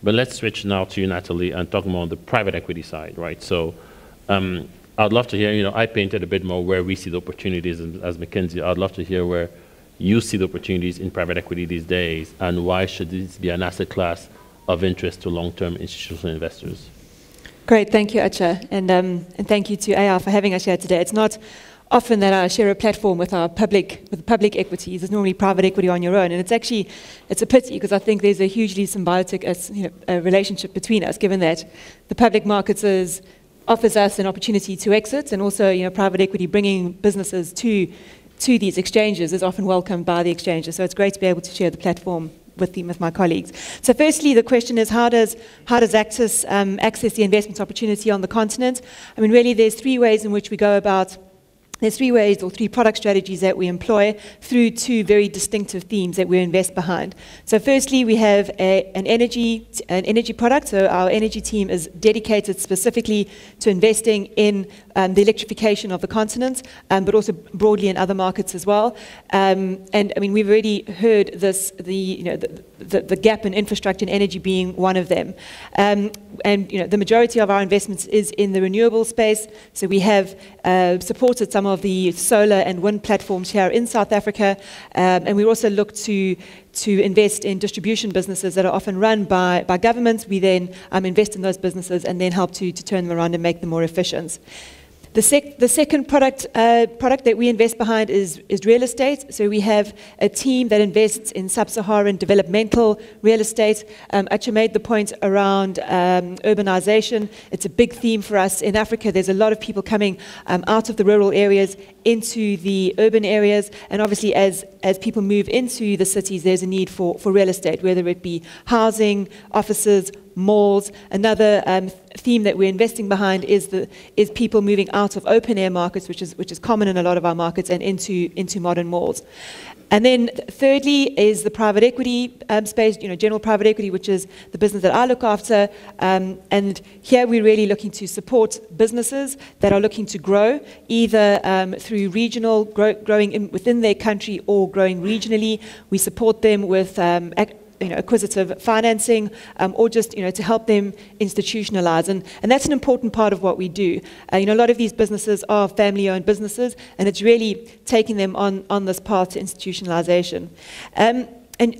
But let's switch now to you, Natalie, and talk more on the private equity side, right? So I'd love to hear, I painted a bit more where we see the opportunities as McKinsey. I'd love to hear where you see the opportunities in private equity these days, and why should this be an asset class of interest to long-term institutional investors? Great, thank you, Acha, and thank you to AR for having us here today. It's not often that I share a platform with public equities. It's normally private equity on your own, and it's a pity, because I think there's a hugely symbiotic relationship between us, given that the public markets offers us an opportunity to exit, and also private equity bringing businesses to these exchanges is often welcomed by the exchanges. So it's great to be able to share the platform with my colleagues. So firstly, the question is, how does access the investment opportunity on the continent? I mean, really, there's three ways in which we go about. There's three ways or three product strategies that we employ through two very distinctive themes that we invest behind. So firstly, we have an energy product. So our energy team is dedicated specifically to investing in the electrification of the continent, but also broadly in other markets as well. And I mean, we've already heard this, the gap in infrastructure and energy being one of them. And the majority of our investments is in the renewable space. So we have supported some of the solar and wind platforms here in South Africa, and we also look to invest in distribution businesses that are often run by governments. We then invest in those businesses and then help to turn them around and make them more efficient. The second product that we invest behind is real estate. So we have a team that invests in sub-Saharan developmental real estate. Acha made the point around urbanization. It's a big theme for us in Africa. There's a lot of people coming out of the rural areas into the urban areas, and obviously as people move into the cities, there's a need for real estate, whether it be housing, offices, malls. Another theme that we're investing behind is people moving out of open air markets, which is common in a lot of our markets, and into modern malls. And then thirdly is the private equity space, general private equity, which is the business that I look after. And here we're really looking to support businesses that are looking to grow, either through regional growing within their country or growing regionally. We support them with acquisitive financing, or just to help them institutionalize, and that's an important part of what we do. A lot of these businesses are family-owned businesses, and it's really taking them on this path to institutionalization. And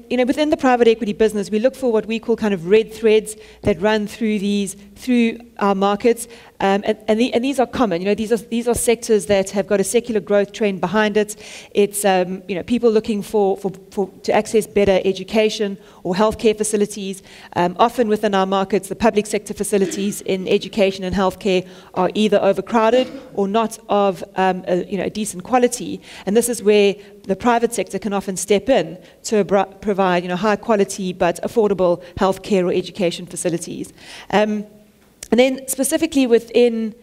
within the private equity business, we look for what we call kind of red threads that run through our markets, and these are common. These are sectors that have got a secular growth trend behind it. It's people looking to access better education or healthcare facilities. Often within our markets, the public sector facilities in education and healthcare are either overcrowded or not of a decent quality, and this is where the private sector can often step in to provide high quality but affordable healthcare or education facilities. And then specifically within,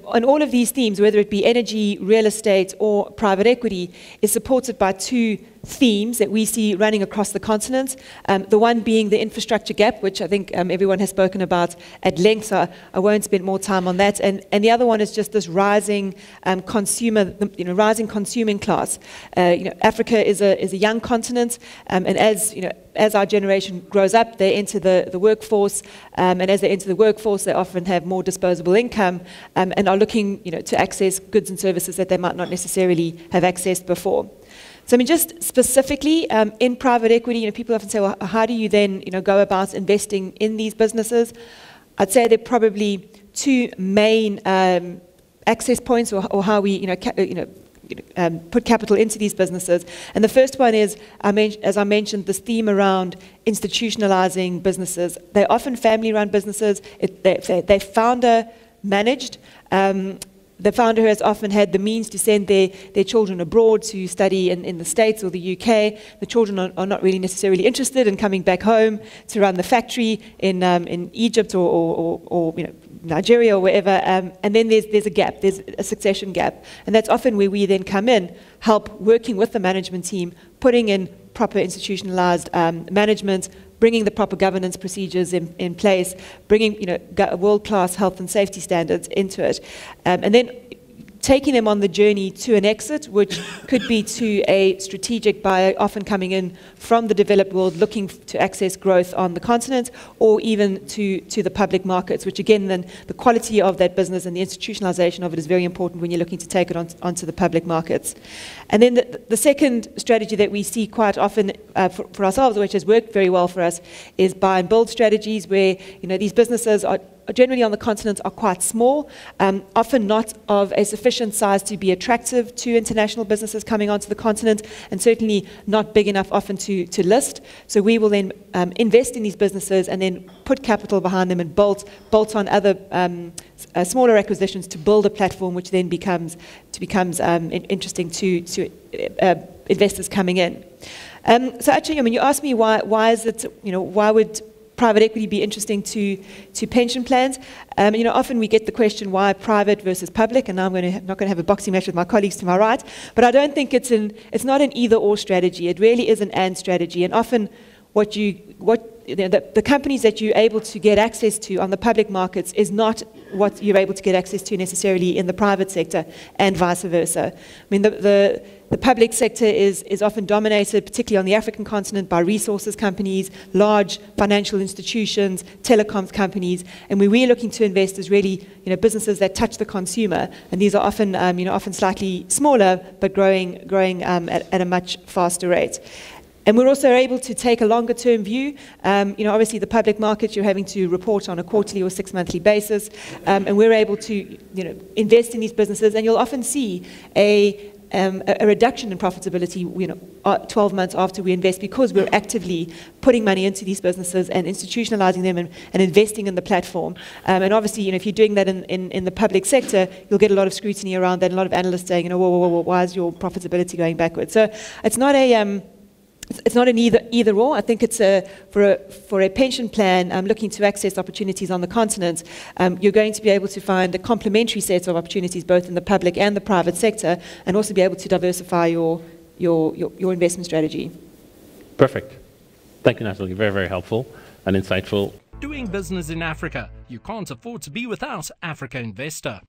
on all of these themes, whether it be energy, real estate, or private equity, is supported by two themes that we see running across the continent. The one being the infrastructure gap, which I think everyone has spoken about at length, so I won't spend more time on that. And the other one is just this rising rising consuming class. Africa is a young continent, and as our generation grows up, they enter the workforce, and as they enter the workforce, they often have more disposable income, and are looking to access goods and services that they might not necessarily have accessed before. So I mean, just specifically in private equity, people often say, well, how do you then go about investing in these businesses? I'd say there are probably two main access points, or how we put capital into these businesses. And the first one is, as I mentioned, this theme around institutionalizing businesses. They're often family-run businesses. They're founder-managed. The founder has often had the means to send their children abroad to study in the States or the UK. The children are not really necessarily interested in coming back home to run the factory in Egypt or Nigeria or wherever. And then there's a gap, there's a succession gap. And that's often where we then come in, help working with the management team, putting in proper institutionalized management, bringing the proper governance procedures in place, bringing world-class health and safety standards into it, and then taking them on the journey to an exit, which could be to a strategic buyer, often coming in from the developed world, looking to access growth on the continent, or even to the public markets, which again, then the quality of that business and the institutionalization of it is very important when you're looking to take it onto the public markets. And then the second strategy that we see quite often for ourselves, which has worked very well for us, is buy and build strategies where, these businesses are generally on the continent are quite small, often not of a sufficient size to be attractive to international businesses coming onto the continent, and certainly not big enough often to list. So we will then invest in these businesses and then put capital behind them and bolt on other smaller acquisitions to build a platform which then becomes interesting to investors coming in. So actually, you asked me why is it, why would private equity be interesting to pension plans? Often we get the question, why private versus public? And now I'm not going to have a boxing match with my colleagues to my right. But I don't think it's not an either-or strategy. It really is an and strategy. And often the companies that you're able to get access to on the public markets is not what you're able to get access to necessarily in the private sector, and vice versa. The public sector is often dominated, particularly on the African continent, by resources companies, large financial institutions, telecoms companies, and where we're looking to invest is really, businesses that touch the consumer, and these are often, often slightly smaller, but growing at a much faster rate. And we're also able to take a longer-term view. Obviously, the public markets, you're having to report on a quarterly or 6-monthly basis, and we're able to, invest in these businesses, and you'll often see a reduction in profitability, 12 months after we invest, because we're actively putting money into these businesses and institutionalizing them and investing in the platform. And obviously, if you're doing that in the public sector, you'll get a lot of scrutiny around that, and a lot of analysts saying, whoa, why is your profitability going backwards? So it's not an either or. I think it's for a pension plan looking to access opportunities on the continent, you're going to be able to find a complementary set of opportunities both in the public and the private sector, and also be able to diversify your investment strategy. Perfect. Thank you, Natalie. Very, very helpful and insightful. Doing business in Africa. You can't afford to be without Africa Investor.